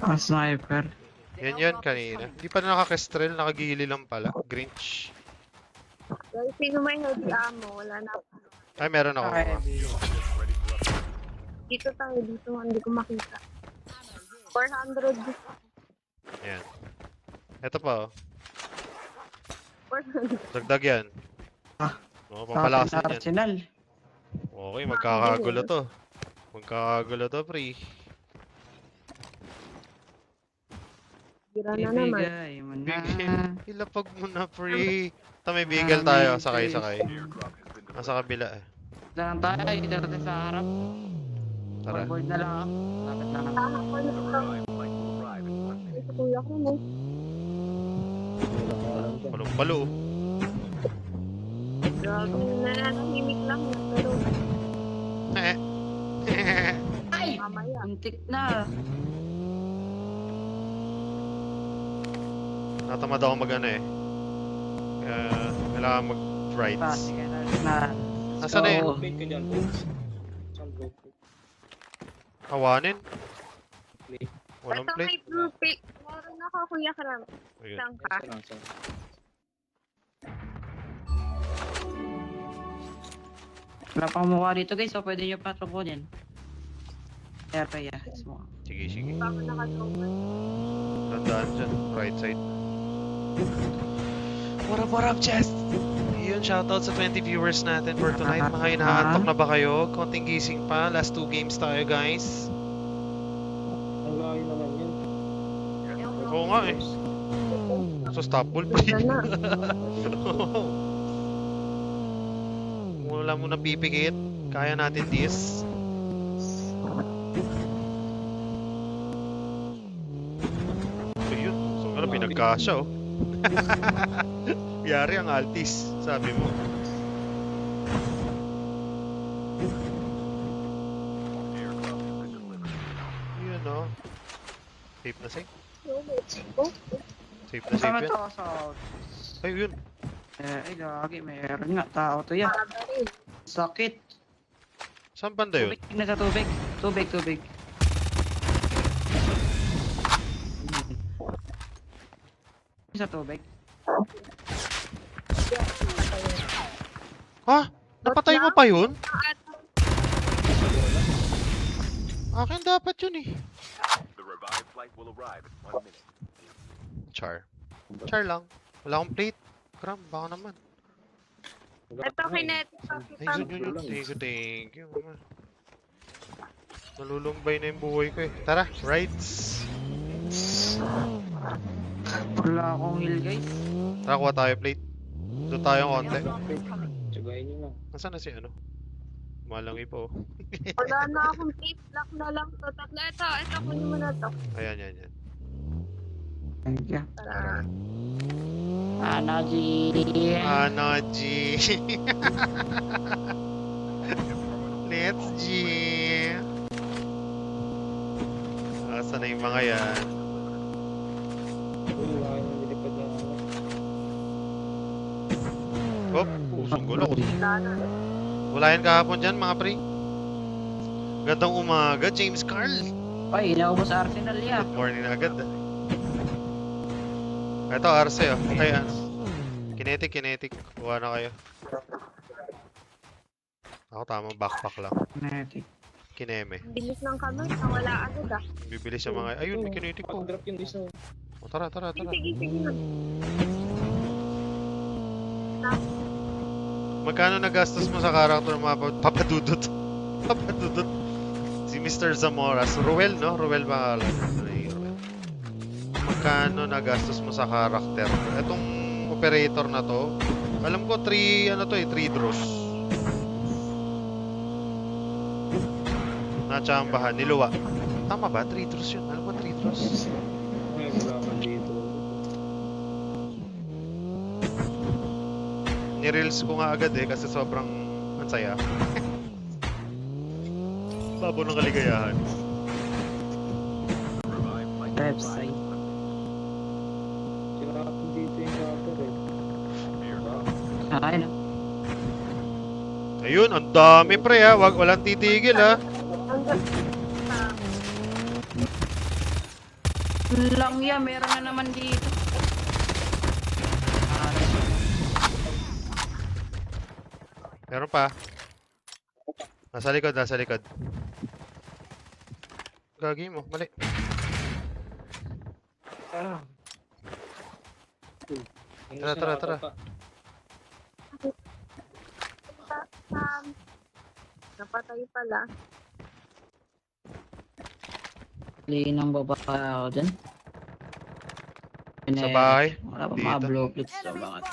Ang sniper. Yan kanina. Hindi pa nakakastrel, nakagili lang pala. Grinch. Guys, sino may heavy ammo? Wala na. Ay, meron ako. Dito tayo, dito hindi ko makita. 400. Yan. Ito pa, oh. 400. Dagdag yan. Ah. Oo, papalakas Sa din yan. Arsenal. Okay, magkakagulo to. Magkakagulo to, pre. Tira na naman. Ibigay mo na. Ilapag mo na, pre. Ito, may beagle tayo. Sakay. Nasa kabila, eh. Lang tayo, dito sa harap. Tara. Forward na lang. Dapat lang. Ako na ito. Ito kuya ko mo. Palong-palo. Grabe, nananahimik lang. Pero Ay! mamaya. Untik na. Natamad ako mag-ano, eh. Kaya, kailangan mag-rides. Pasi ka na. Nasaan na yun? Blade ka dyan, Blades. Saan blade? Hawanin? Walang Ito may plate. blue pick. Meron ako kuya ka lang. Ayun. Saan ka? Saan lang, saan? Wala pang mukha dito guys, so pwede nyo patubunin. Kaya pa ya. Sige. Baka nakatulog. Tandaan dyan. Right side. What up, Chest? Yun, shoutout sa 20 viewers natin for tonight. Mga inaantok na ba kayo? Konting gising pa. Last 2 games tayo, guys. Ang layo naman yun. Oo nga, eh. So, stop ball, pre. Ganda na. Wala mo na pipikit. Kaya natin this. Ayun. So, ano, pinagkasya, oh. Yari ang altis, sabi mo. Yun, no? Safe na safe. Safe na Sama safe yan. to sa... Ay, yun. Ay gagi, meron nga. Tao to yan. Sakit. Saan banda yun? Tubig na sa tubig. Tubig. Sa tubig. Ha? Napatay mo pa yun? Akin dapat yun eh. Char. Char lang. Wala akong plate. Kram, baka naman. Ito kinetic Ay, yun. Thank you. Nalulumbay na yung buhay ko eh. Tara, rides. Wala akong heal guys. Tara, kuha tayo plate. Doon tayong konti. Tsagayin nyo lang. Nasaan na si ano? Malangi po. Wala na akong tape lock na lang to. Tatlo. Ito, kunin mo na to. Ayan. Thank you. Tara. Ano, G? Ano, G? Let's G. Asa na yung mga yan? Uy, layo ng nilipad na ano. Hop, pusong gulo. Wala na. Wala yan kahapon dyan, mga pre. Gandang umaga, James Carl. Ay, inaubos sa Arsenal yan. Good morning na agad. Ito, Arce, oh. Ay, ano? Kinetic. Kuha na kayo. Ako tamang backpack lang. Kinetic. Kineme. Bilis ng kamay. Wala agad ah. Bibilis yung mga... Ayun, may kinetic po. Pag-drop yung isa. O, tara. Sige na. Magkano nagastos mo sa character mo, Papadudot? Papadudot. Si Mr. Zamoras. Ruel, no? Ruel ba? Magkano nagastos mo sa character? Itong operator na to, alam ko 3 draws. Natsambahan, niluwa. Tama ba? 3 draws yun. Alam ko 3 draws. Ay, wala man dito. Ni-reels ko nga agad eh kasi sobrang ang saya. Babo ng kaligayahan. Left side. Sinakapin dito yung cover eh. Ay, no. Ayun, ang dami pre ha. Walang titigil ha. Yun lang yan, meron na naman dito. Meron pa. Nasa likod, nasa likod. Gagi mo, mali. Ah. Tara, tara, tara. Napatay pala. Linang babae ako dyan. Sa bahay. Wala pa Dito. mga blue clips sa bangat.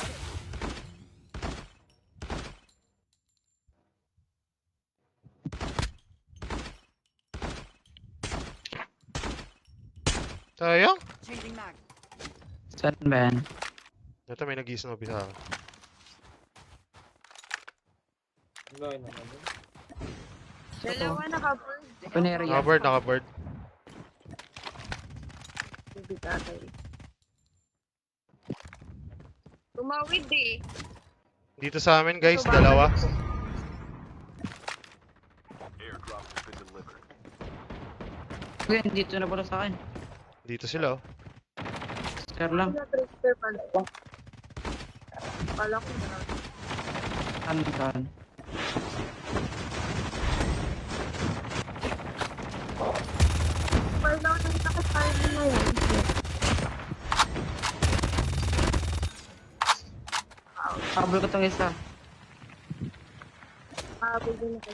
Sayang. Saan ba yan? Ito may nag-i-snowbie sa akin. Wala naman yun. Dalawa naka-bird. Open area. Naka-bird, naka-bird. Hindi tatay. Tumawid eh. Dito sa amin guys, dalawa. Kuya, dito na pala sa akin. Dito sila oh. Sir lang. Wala trickster pala. Kala ko na. Saan? Pwede ako nang nakasarili na yan. Habol ko itong isa. Habol din ako.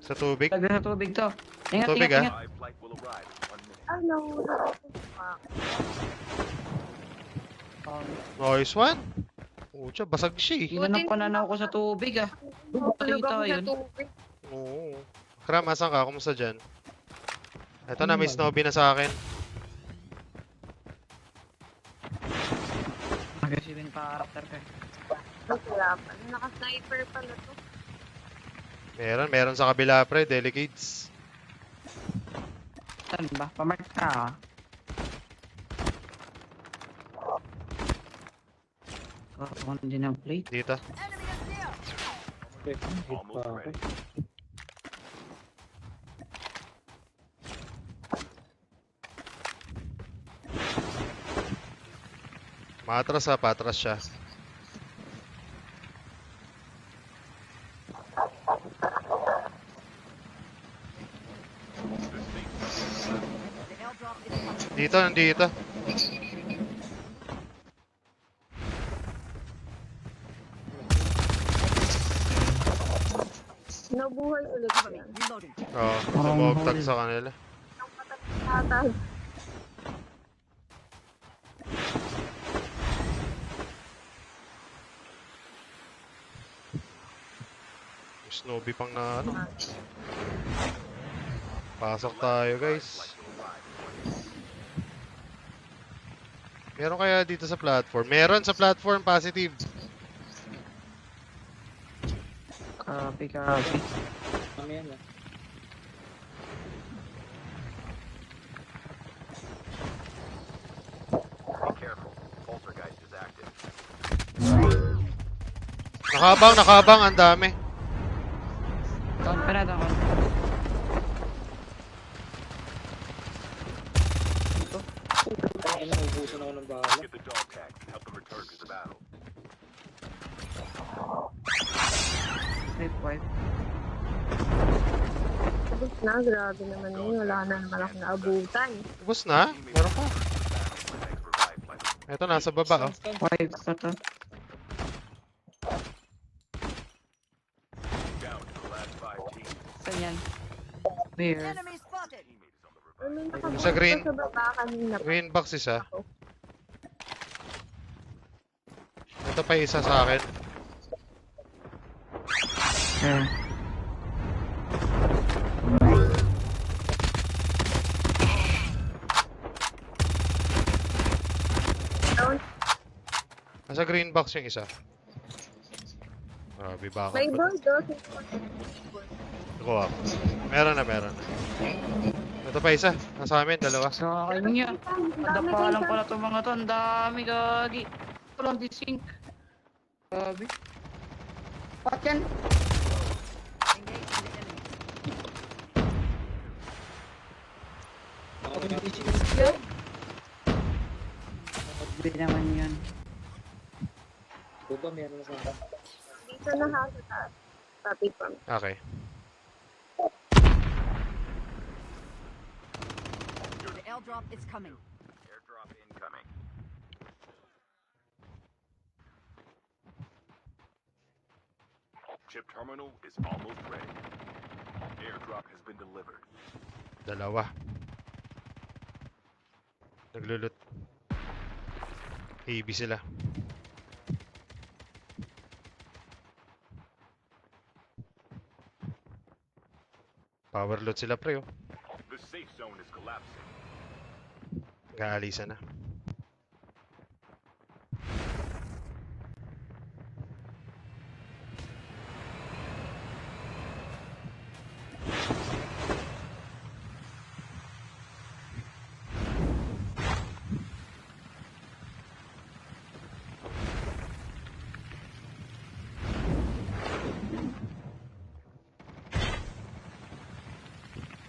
Sa tubig. Lagyan sa tubig to. Ingat, Tubig, ingat, ah. ingat. Ay, nahula ako. Nice one. Pucha, basag siya eh. Yun ang pananaw ko sa tubig ah. Tulog Pakita ako sa yun. tubig. Oo. Kram, asan ka? Kumusta dyan? Ito na, may snowbie na sa akin. Aggressive yung character ka. Masirapan. Naka-sniper pala to. Meron sa kabila pre, Delicates. Saan ba? Pamark ka ah. Ako na din ang plate. Dito. Okay, hit pa ako. Matras ha, patras siya. Dito, nandito. Nabuhay ulit yan. Oo, tumawagtag sa kanila. Ang patag-patag. Snowbie pang na ano. Pasok tayo guys. Meron kaya dito sa platform? Meron sa platform, positive. Copy. Ano yan ah? Nakabang, ang dami. Down pa na, down. Ano, ubusan ako ng bala. Wipe. Tapos na, grabe naman yun. Wala na naman ako naabutan. Ubus na? Meron pa. Ito, nasa baba oh. Wipe pa to. Saan yan? Where? May Sa green. Sa baba kanina pa. Green box isa. Ito pa isa sa akin. Where? Down. Nasa green box yung isa. Grabe ba May ako? board oh. Nakuha ko. Meron na. Ito pa isa. Nasa amin, dalawa. Sa akin niya. Madapa lang pala itong mga to. Ang dami, gagi. Walang disync. Grabe. What yan? Hindi naman yun. Buba, meron na sa akin. Dito na ha sa taas. Tapi pa. Okay. The airdrop is coming. Airdrop incoming. Chip terminal is almost ready. Airdrop has been delivered. Dalawa. Naglulot. AB sila. Power load sila pre oh. The safe zone is collapsing. Gaalisa na.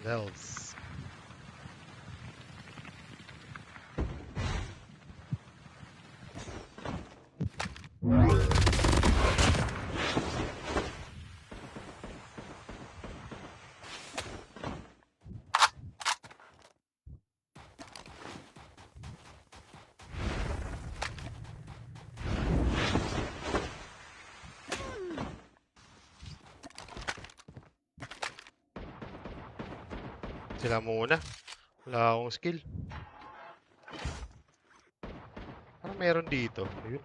Bells. Sila muna. Wala akong skill. Parang meron dito. Ayun.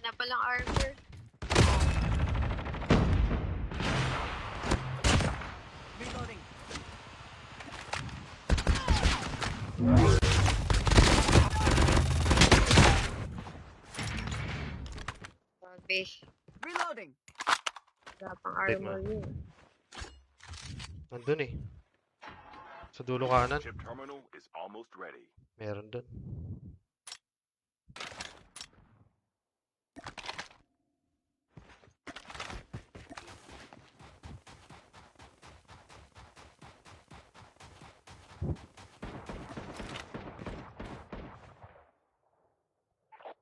Na palang armor. Reloading. Grabe. Reloading. Wala pang Take armor mo. yun. Nandun eh. Sa dulo kanan. Chip terminal is almost ready. Meron dun.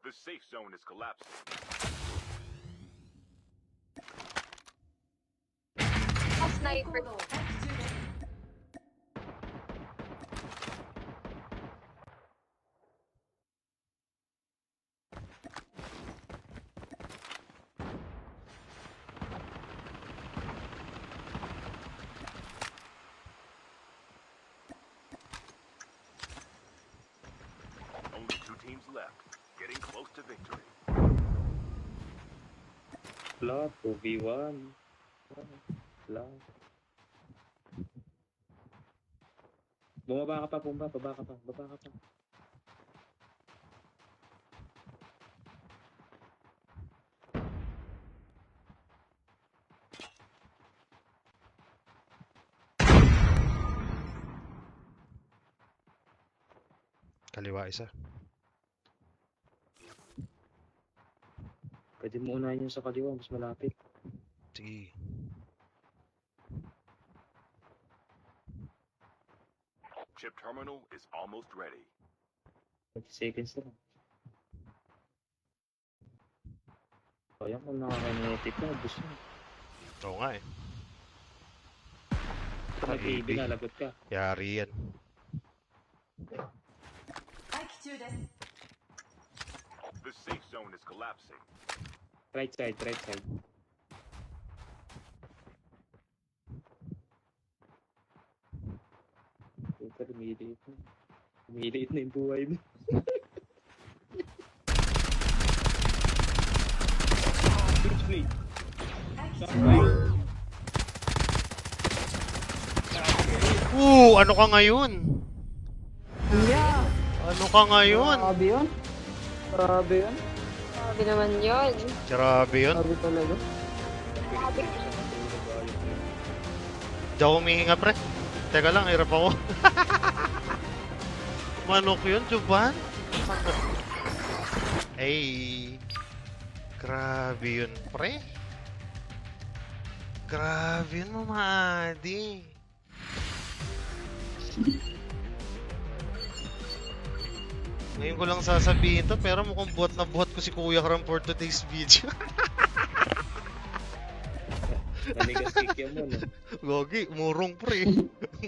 The safe zone is collapsing. Sniper. Only 2 teams left. Getting close to victory. Flat, 2v1. Flat. Bumaba ka pa, Pumba. Baba ka pa. Baba ka pa. Kaliwa isa. Pwede mo unahin yung sa kaliwa. Mas malapit. Sige. Chip terminal is almost ready. 20 seconds na lang. Kaya kung nakaka-kinetic na, gusto mo. Oo nga eh. Pag nag-AB na, lagot ka. Yari yan. The safe zone is collapsing. Right side, right side. Puta, lumiliit na. Lumiliit na yung buhay mo. Switchblade. Ano ka ngayon? Yeah. Ano ka ngayon? Grabe yun. Grabe yun. Grabe naman yun. Grabe yun. Grabe talaga. Grabe. Di ako humihinga pre. Teka lang, hirap ako. Manok yun, Juban. Ay. Grabe yun, pre. Grabe yun, Mama Adi. Ngayon ko lang sasabihin to, pero mukhang buhat na buhat ko si Kuya Karam for today's video. Manigas kikya mo, no? Gogi, murong pre.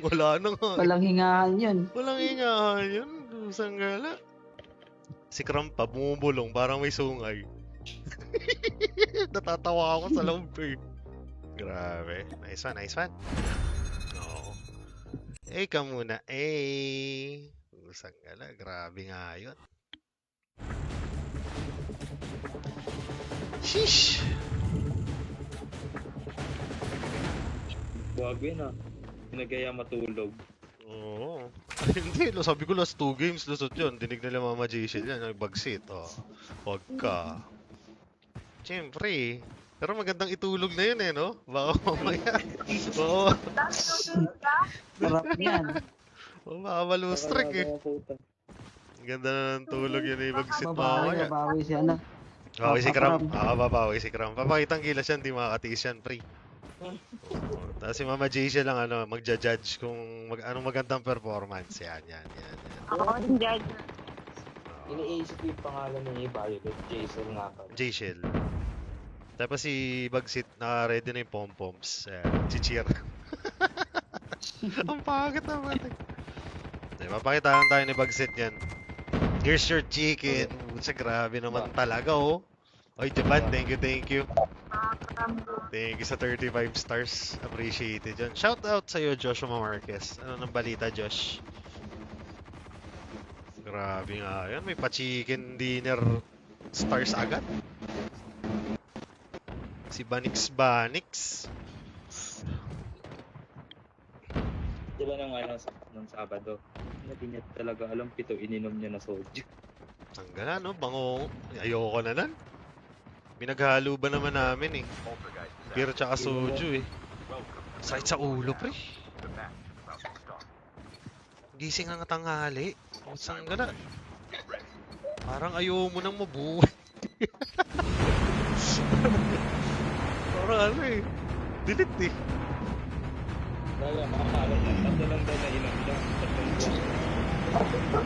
Wala na nga. Walang hingahan yun. Walang ingahan yun. Dusang gala. Si Krampa, bumubulong, parang may sungay. Natatawa ako sa loob eh. Grabe. Nice one, nice one. Oo. Eh, ka muna. Eh. Dusang gala. Grabe nga yun. Sheesh. Bago yun, ah. Pinagaya matulog. Oo. Hindi, sabi ko last 2 games, lusot yun. Dinig nila Mama Jason yan, nagbagsit. Oh. Huwag ka. Siyempre. Pero magandang itulog na yun eh, no? Baka mamaya. Oo. Sarap yan. Oo, baka malustrek eh. Ganda na ng tulog yun eh, bagsit mamaya. Babawi si ano. Bawi si Kram. Babawi si Kram. Papakitang gilas yan, di makakatiis yan, pre. Tapos si Mama Jason lang magja-judge kung anong magandang performance. Yan. Ako din judge. Iniisip ko yung pangalan niya, Violet. Jason nga pa. J-Shell. Tapos si Bagsit, naka-ready na yung pom-poms. Chichir. Ang pangit naman. Mapakitaan tayo ni Bagsit yan. Here's your chicken. Sa grabe naman talaga, oh. Oy, Japan, thank you. Thank you sa 35 stars. Appreciated yun. Shout out sa'yo, Joshua Marquez. Ano nang balita, Josh? Grabe nga yun. May pa-chicken dinner stars agad. Si Banix. Di ba nung Sabado? Hindi niya talaga alam, 7 ininom niya na soju. Ang gana, no? Bango. Ayoko na nan. Binaghalo ba naman namin eh. Poltergeist is Beer tsaka soju eh. welcome. Sakit sa ulo, pre. The match is about to start. Gising ang tanghali. Ang gana. Get ready. Parang ayaw mo nang mabuhay. Parang ano eh. Delete eh. Kaya makakalat na. Tatlo lang daw na inom niya. 3 buwan.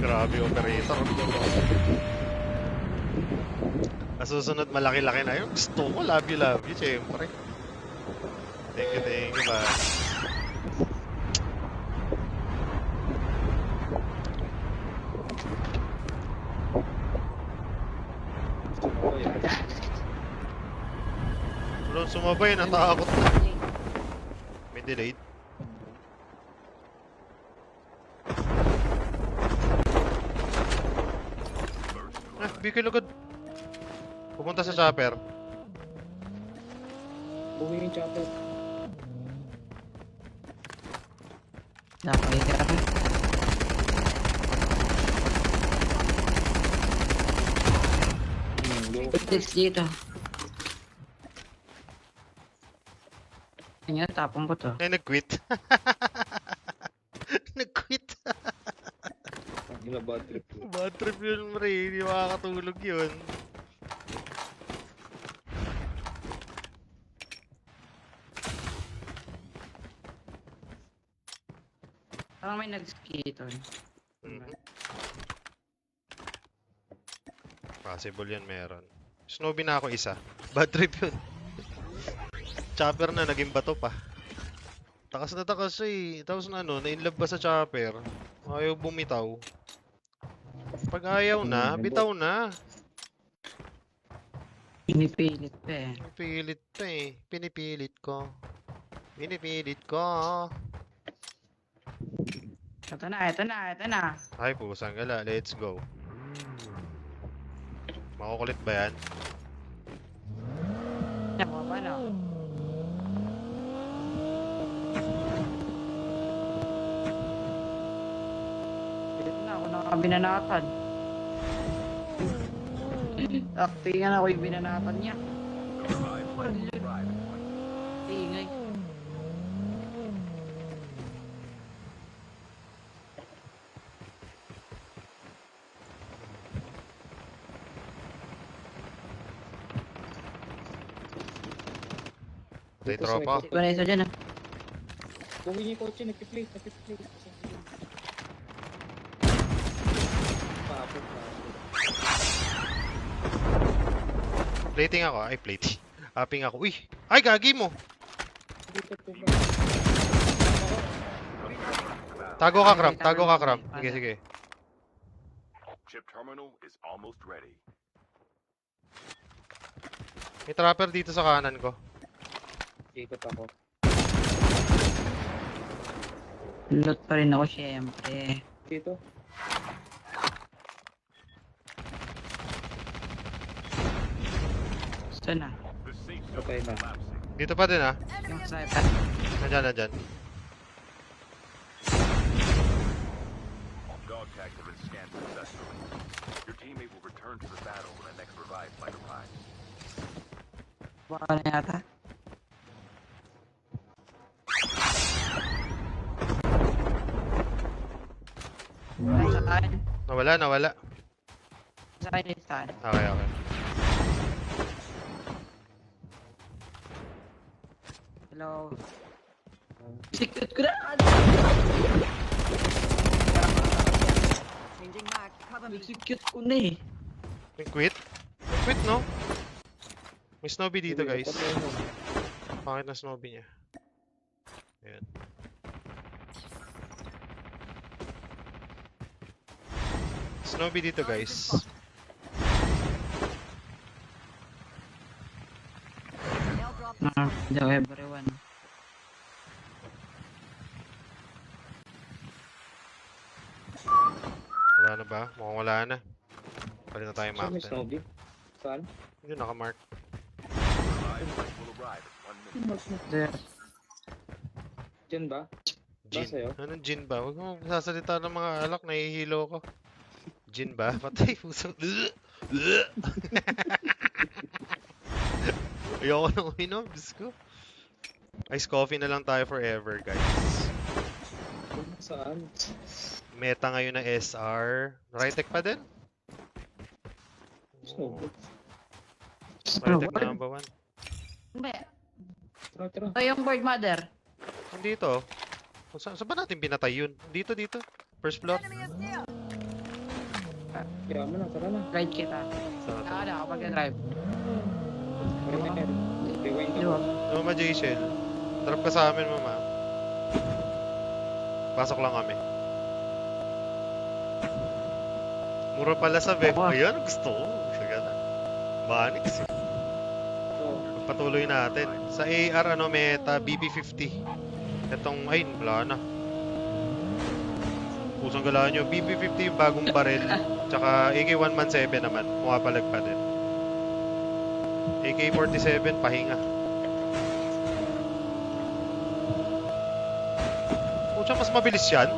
Grabe operator. Nasusunod malaki-laki na yun. Gusto ko, love you, syempre. Thank you, ba? Wala sumabay, natakot na. May delayed. Bigay lugod. Pupunta sa chopper. Buwi yung chopper. Napakita ka. Text dito. Kanya, tapong ko to. Ay, nag-quit. Nag-quit. Yung bad trip yun. Bad trip yun, pre. Hindi makakatulog yun. Parang may nag-skito. Mhm. Possible yan, meron. Snowbin na ako isa. Bad trip yun. Chopper na, naging bato pa. Takas na takas siya eh. Tapos na ano, na-inlove ba sa chopper? Ayaw bumitaw. Pag ayaw na, bitaw na. Pinipilit pa eh. Pinipilit pa eh. Pinipilit ko. Pinipilit ko. Ito na. Ay, pusang gala. Let's go. Makukulit ba yan? Ako ba no? Dito na ako nakabinanatan. Actingan ako yung binanatan niya. The revived flight will arrive in 1 minute. Ingay. May Dito sa tropa. may- Wala isa dyan ah. Kuhin niyo yung kotse, nagpi-play. Papot. Plating ako. Ay, plating. Upping ako. Uy! Ay, gagi mo! Dito po ba? Tago ka, Cramp. Tago ka, Cramp. Sige, sige. Chip terminal is almost ready. May trapper dito sa kanan ko. Ikot ako. Loot pa rin ako syempre. Dito. Saan na? The safe zone Okay is na. collapsing. Dito pa din, ah. Yung sniper. Nandyan, nandyan. Dog tags have been scanned successfully. Your teammate will return to the battle when the next revive flight arrives. Baka na yata. Saan? Nawala, nawala. Saan yung saan? Okay, okay. Hello? Sikot ko na! Changing mag. Cover me. Sikot ko na eh. May quit? May quit, no? May snowbie dito, guys. Patay mo. Pangit na snowbie niya. Ayan. Snowbie dito, guys. Airdrop is coming. Hello everyone. Wala na ba? Mukhang wala na. Palit na tayo Saan may mountain. snowbie? Saan? Yun, nakamark. Revive flight will arrive in 1 minute. There. Diyan ba? Jin. sa'yo? Anong Jin ba? Huwag mo sasalita ng mga alak, nahihilo ko. Jin ba? Patay, puso. Ayoko nang uminom, Diyos ko. Ice coffee na lang tayo forever, guys. Saan? Meta ngayon na SR. Rytec pa din? Snowbie. Rytec na number 1. Hindi. Tara, tara. Ito yung bird mother. Nandito. Saan ba natin pinatay yun? Dito, dito. First floor. Enemy is near. Kaya mo na, tara na. Ride kita. Saan Saka na kapag drive. Tara na yan. Rewind Di ako. ba? Mama J-Shell. Drop ka sa amin, mama. Pasok lang kami. Mura pala sa Vec. Ako. Ayan, gusto ko. Saga na. Banix eh. So, Patuloy natin. Sa AR, ano, meta, BB50. Itong, ay, wala na. Pusang galaan nyo. BB50 yung bagong baril. Tsaka AK-117 naman. Pumapalag pa din. AK-47, pahinga. Pucha, mas mabilis yan.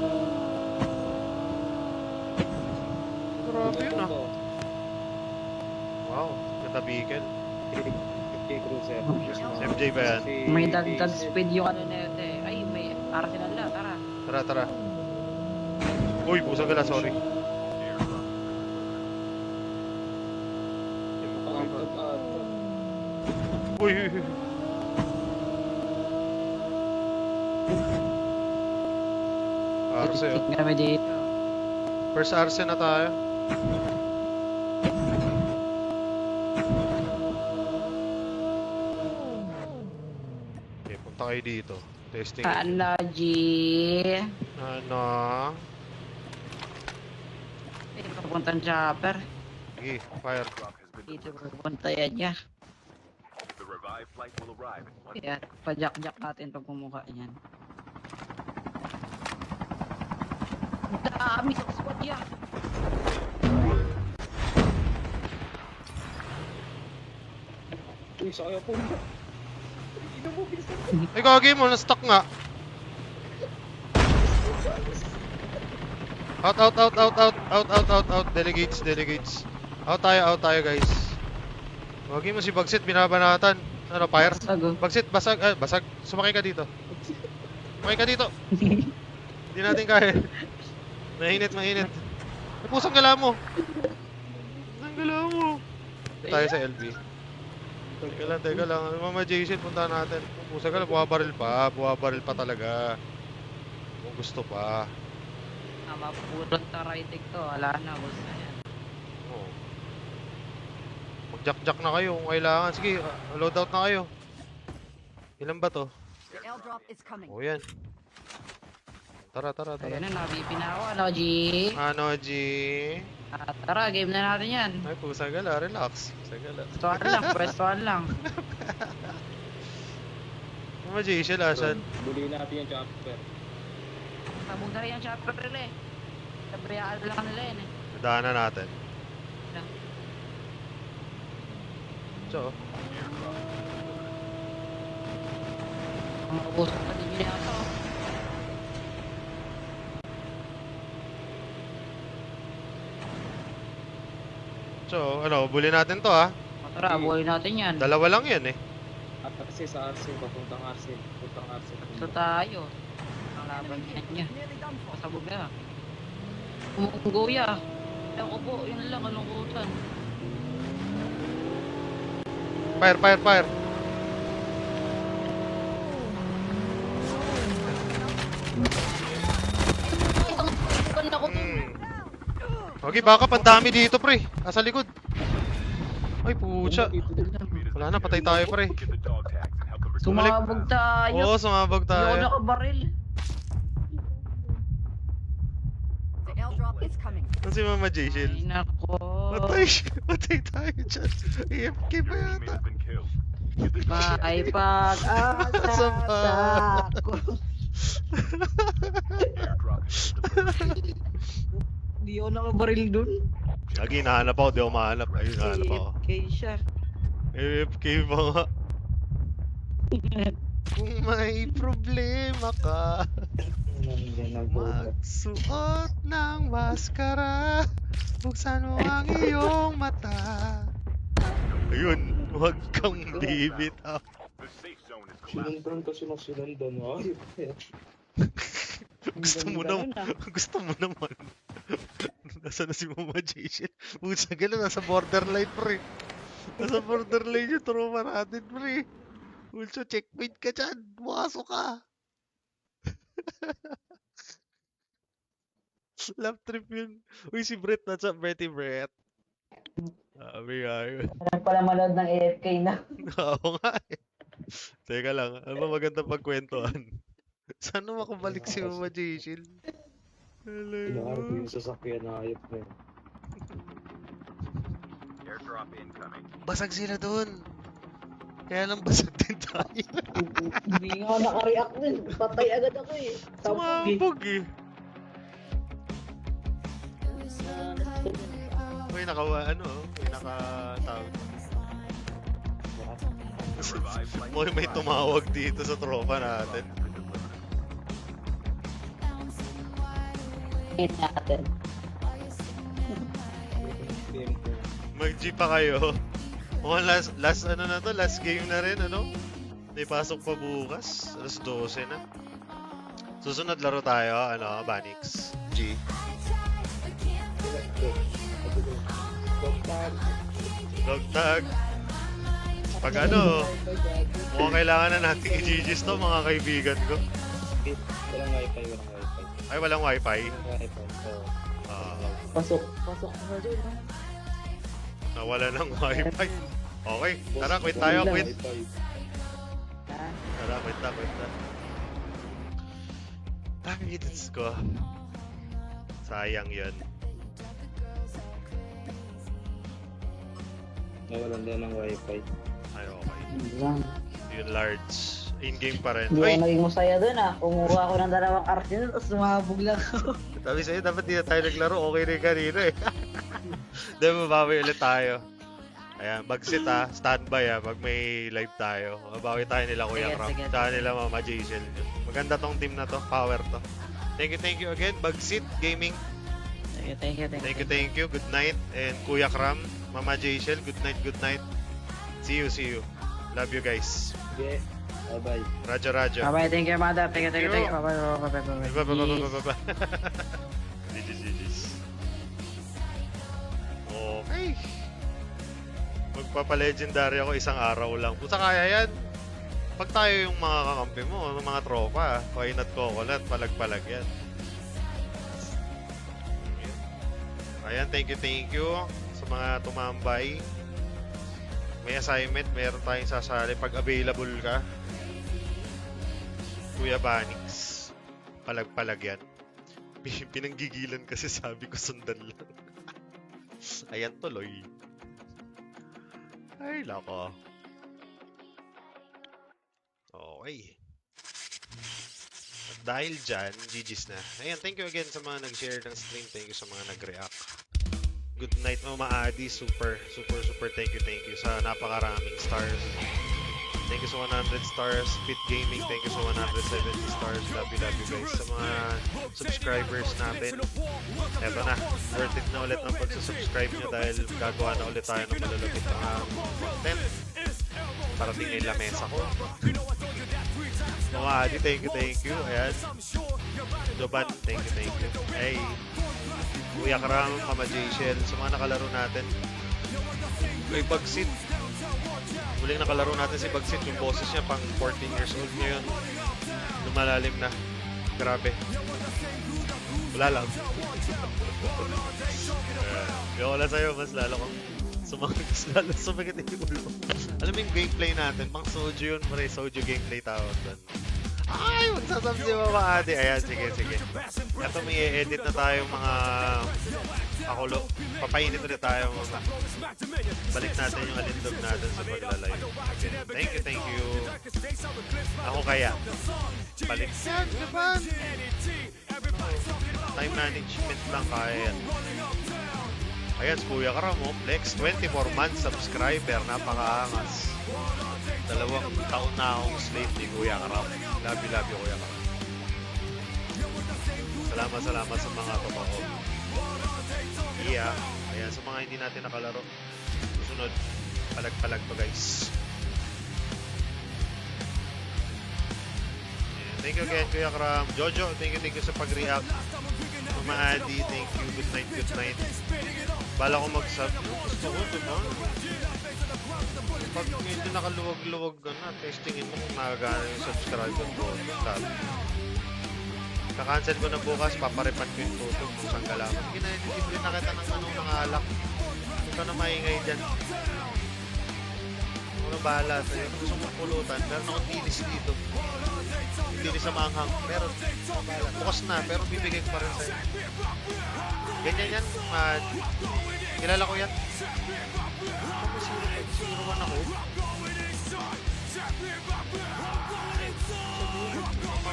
Grabe yun ah. Wow, katabigan. FJ Cruiser. MJ ba yan? May dagdag speed yung ano na yun eh. Ay, may arsenal na. Tara. Tara, tara. Uy, pusang gala, sorry. Uy, uy, uy. Arce, oh. Tingnan kami dito. First Arce na tayo. Okay, punta kayo dito. Testing. Ano, G? Ano? Dito papuntang chopper. Sige, fire. Drop has been Dito delivered. papunta yan niya. The revive flight will arrive in 1 Kaya pajak-jak natin pag pumuka niyan. Ang dami sa squad yan. Uy, sakay ako. Ay, gagi mo, na-stuck nga. Out, out, out, out, out, out, out, out, out. Delegates, delegates. Out tayo, guys. Gagi mo si Bagsit, binabanatan. Ano, fire? Sago. Bagsit, basag, basag. Sumakay ka dito. Sumakay ka dito. Hindi natin kaya. Mainit, mainit. Ay, pusang gala mo. Pusang gala mo. Tayo sa LB. Teka lang, teka lang. Mama Jason, punta natin. Pusa ka na, buwabaril pa talaga. Kung gusto pa. Mapulot na riding to. Wala na, boss na yan. Oo. Mag-jack-jack na kayo kung kailangan. Sige, loadout na kayo. Ilan ba to? The airdrop is coming. O yan. Tara. Ayun na, nabibi na ako. Ano, G? Ano, G? Tara, game na natin yan. Ay, pusa gala, relax. Pusa gala. Pwestuhan lang. Ano, G? Siya lasan. Buli natin yung chopper. Sabog na rin yung chopper nila eh. Sabriyaan lang nila yan eh. Daanan natin. Lang. So, Ang maubos pa din yun ito. ano, buli natin to ha. Tara, buhay natin yan. Dalawa lang yan eh. At kasi sa RC, papuntang RC. Puntang RC. Gusto tayo. Ang laban niya. Nearly done for. Pasabog na. Umunggoya. Ewan ko po, yun lang, kalungkutan. Fire. Ay, ako to. Okay, baka pandami dito pre. Nasa likod. Ay, pucha. Wala na, patay tayo pre. Get the dog tags and help them return. Sumabog tayo. Oo, sumabog Hindi ako tayo. nakabaril. The airdrop is coming. Ano si Mama Jason? Ay, nako. Patay tayo dyan. AFK pa Your yata. teammate has been killed. Get the dog tags. May pag-asa ko. Airdrop has been delivered. Hindi ako nakabaril dun. Lagi, nahanap ako. Di ako mahanap. Ayun, nahanap ako. AFK siya. AFK pa nga. Kung may problema ka, magsuot ng maskara. Buksan mo ang iyong mata. Ayun, huwag kang bibitaw. The safe zone is collapsing. Sinundan kasi ng sinundan. Ay, Gusto mo naman. Nasaan na si Mama Jason? Pusa gano'n, nasa borderline pre. Nasa borderline yung trauma natin pre. Ulso, checkmate ka dyan. Bukaso ka. Love trip yun. Uy, si Brett. What's up, Bretty Brett? Sabi nga yun. Ano pala manood ng AFK na? Oo nga eh. Teka lang, ano ba magandang pagkwentuhan? Sana makabalik si Mama Jason? inaarap Hello. yung sasakyan na ayop na yun. Airdrop incoming. Basag sila doon. Kaya lang basag din tayo. Hindi nga ako naka-react din. Patay agad ako eh. Sumabog eh. Uy, nakatawag. The revived flight Uy, may tumawag dito sa tropa natin. natin. Mag-G pa kayo. Mukhang last ano na to, last game na rin, ano? May pasok pa bukas, alas 12 na. Susunod laro tayo, ano, Banix. G. Dog tag. Pag ano, mukhang kailangan na natin i-GG's to, mga kaibigan ko. Walang wifi. Ay, walang wifi. Walang wifi. Oo. Pasok na dun. Nawala ng wifi. Okay, tara, quit tayo, quit. Wifi. Tara, quit na. Ay, Diyos ko. Sayang yun. Nawalan din ng wifi. Ay, okay. Lang. Yun, large. In-game pa rin. Hindi Uy, ako naging masaya dun ah. Kumuha ako ng 2 Arsenal tapos sumabog lang ako. sabi sa'yo, dapat di na tayo naglaro. Okay rin kanina eh. Dahil mabawi ulit tayo. Ayan, mag-sit standby pag may live tayo. Mabawi tayo nila Kuya Sige, Kram. sige. Tsaka nila Mama Jason. Maganda tong team na to, power to. Thank you again, Bagsit Gaming. Thank you. Thank you. Good night. And Kuya Kram, Mama Jason, good night. See you. Love you guys. Okay. Bye-bye. Raja. Bye-bye, thank you, mother. Thank you. Yo. Bye-bye. GG's. Okay. Magpapa-legendary ako isang araw lang. Pusa kaya yan. Pag tayo yung mga kakampi mo, yung mga tropa, why not coconut, palag-palag yan. Ayan, thank you sa mga tumambay. May assignment, meron tayong sasali pag available ka. Kuya Banix, palag-palag yan. Pinanggigilan kasi sabi ko sundan lang. Ayan tuloy. Ay, lako. Okay. At dahil dyan, GG's na. Ayan, thank you again sa mga nag-share ng stream. Thank you sa mga nag-react. Good night, Mama Adi. Super thank you sa napakaraming stars. Thank you sa 100 stars. Fit Gaming, thank you sa 170 stars. Love you guys. Sa mga subscribers natin. Eto na, worth it na ulit ang pagsusubscribe nyo dahil gagawa na ulit tayo ng malalapit na content. Parating na yung lamesa ko. Mga Adi, thank you. Ayan. Joban, thank you. Hey, Kuya Karam, Mama J-Shell, sa mga nakalaro natin. Kay Bagsit. Muling nakalaro natin si Bagsit. Yung boses niya, pang 14 years old ngayon. Lumalalim na. Grabe. Wala lang. Wala sa'yo, mas lalo kong sumagat yung ulo. Alam mo yung gameplay natin, pang soju yun, maray soju gameplay tawag doon. Ay, magsasab si Mama Adi. Ayan, sige. Ito may i-edit na tayong mga pakulo. Papainit ulit tayo mga. Balik natin yung alindog natin sa paglalayo. Thank you. Ako kaya. Balik. Yan, Japan! Time management lang kaya yan. Ayan, si Kuya Karam, Flex, 24 months subscriber, napakaangas. 2 taon na akong slave ni Kuya Karam. Love you, Kuya Karam. Salamat sa mga totoo. Yeah, ayan, sa mga hindi natin nakalaro. Susunod, palag-palag to guys. Ayan, thank you again, Kuya Karam. Jojo, thank you sa pag-react. Mama Adi, thank you. Good night. Bala ko mag-sub. Gusto ko, diba? Pag medyo nakaluwag-luwag ka na, testingin mo kung nakagana yung subscriber ko. Sabi. Kakancel ko na bukas, paparipan ko yung tutok kung saan galaman. Ginahilibre na kita ng ng alak. Huwag ka na maingay dyan. Huwag na bahala sa'yo. Gusto mong pulutan, meron akong dinis dito. Dinis sa manghang. Meron. Bukas na, pero bibigay ko pa rin sa'yo. Ganyan yan. Kilala ko yan. Sinuruan ako.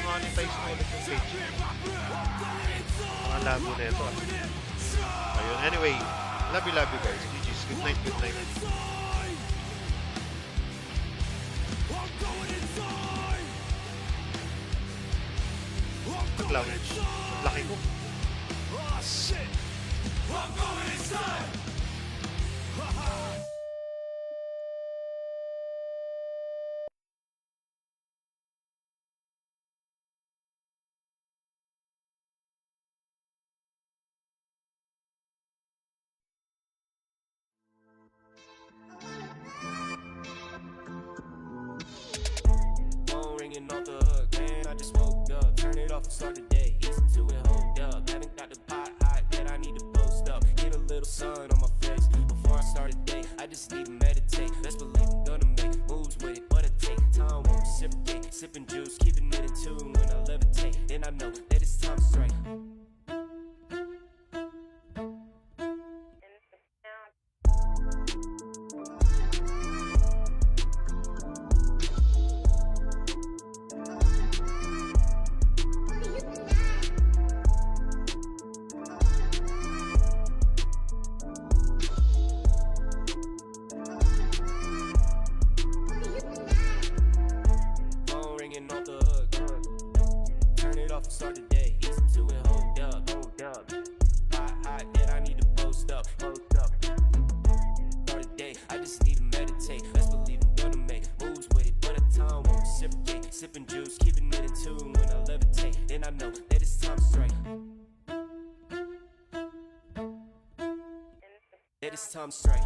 Monetize mo ulit yung page. Mga labo na ito. Ayun, anyway. Love you guys. GG's. Good night. Naglaw. Laki ko. Phone ringing off the hook, man. I just woke up. Turn it off and start the day. Easy to it, hold up. Haven't got the pot hot yet. I need to post up. Get a little sun on my face before I start a day. I just need to meditate. Best believe I'm gonna make moves with it, but it take time. Won't reciprocate. Sipping juice, keeping it in tune when I levitate. Then I know that it's time to strike. Start the day, easy to it, hold up. Hot, yet I need to post up. Start the day, I just need to meditate. Best believe I'm gonna make moves with it, but at time won't reciprocate. Sipping juice, keeping it in tune when I levitate. Then I know that it's time to strike. That it's time to strike.